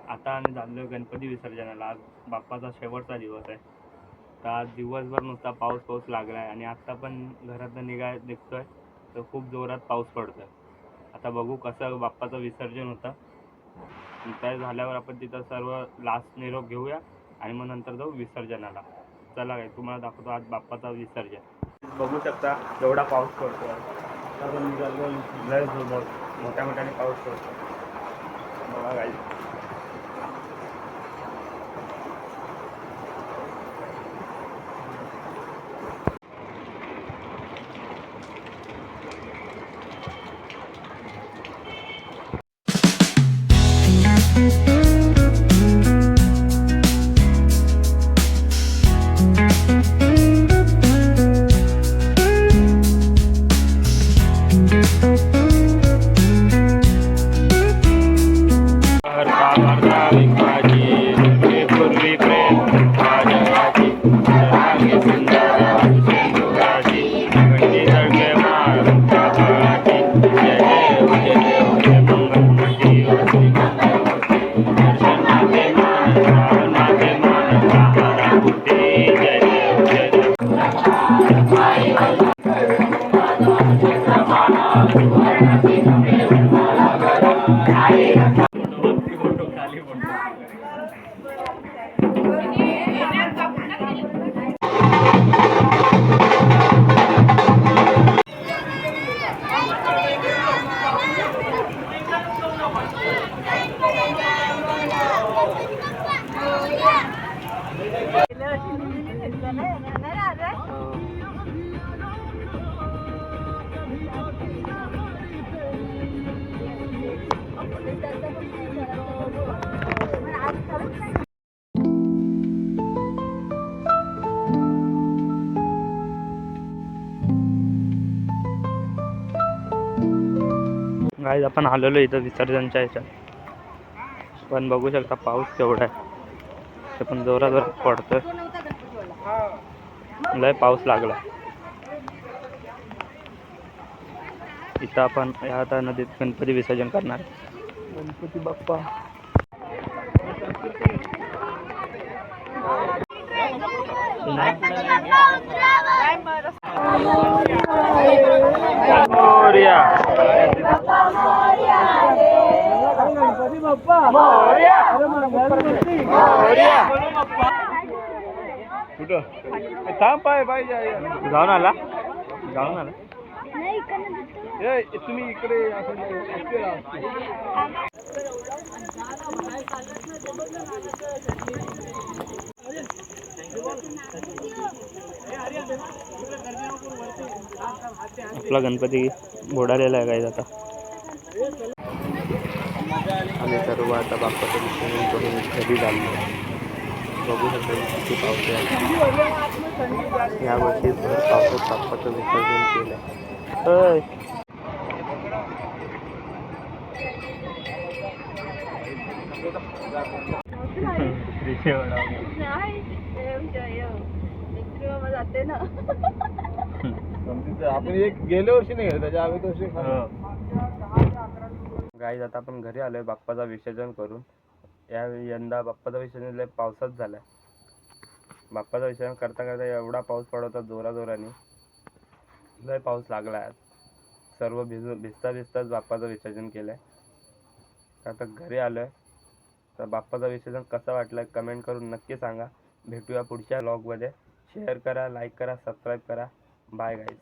आता आम्ही चाललोय गणपती विसर्जनाला. आज बाप्पाचा शेवटचा दिवस आहे. तर आज दिवसभर नुसता पाऊस पाऊस लागला आहे आणि आत्ता पण घरातनं निघतोय तर खूप जोरात पाऊस पडतोय. आता बघू कसं बाप्पाचं विसर्जन होतं. त्या झाल्यावर आपण तिथं सर्व लास्ट निरोप घेऊया आणि मग नंतर जाऊ विसर्जनाला. चला काय तुम्हाला दाखवतो आज बाप्पाचा विसर्जन. बघू शकता एवढा पाऊस पडतोय. आपण निघालो लय मोठ्या मोठ्याने पाऊस पडतो. बघा काय गाईज आपण आलेलो इथं विसर्जनच्या ह्याच्यात. पण बघू शकता पाऊस केवढा आहे. ते पण जोरात जोरात पडतोय. लय पाऊस लागला. इथं आपण आता नदीत गणपती विसर्जन करणार. गणपती बाप्पा कुठं थांब पाहिजे जाऊन आला तुम्ही इकडे आपला गणपती बुडालेला आहे काय आता. आम्ही सर्व आता बाप्पाचं विसर्जन करून घरी झालो. बघू शकतो किती पाऊस आहे. यावर्षी पावसात बाप्पाचं विसर्जन केलं. आपण एक गेल्या वर्षी नाही घेतलं त्याच्या आम्ही वर्षी. गाईज आता आपण घरी आलोय बाप्पाचं विसर्जन करून. यंदा बाप्पाचा विसर्जन लय पावसात झालाय. बाप्पाचं विसर्जन करता करता एवढा पाऊस पडत होता जोराने. लय पाऊस लागलाय आज. सर्व भिजताच बाप्पाचं विसर्जन केलंय. आता घरी आलोय तर बाप्पाचं विसर्जन कसं वाटलं कमेंट करून नक्की सांगा. भेटूया पुढच्या व्लॉगमध्ये. शेअर करा, लाईक करा, सबस्क्राईब करा. Bye guys.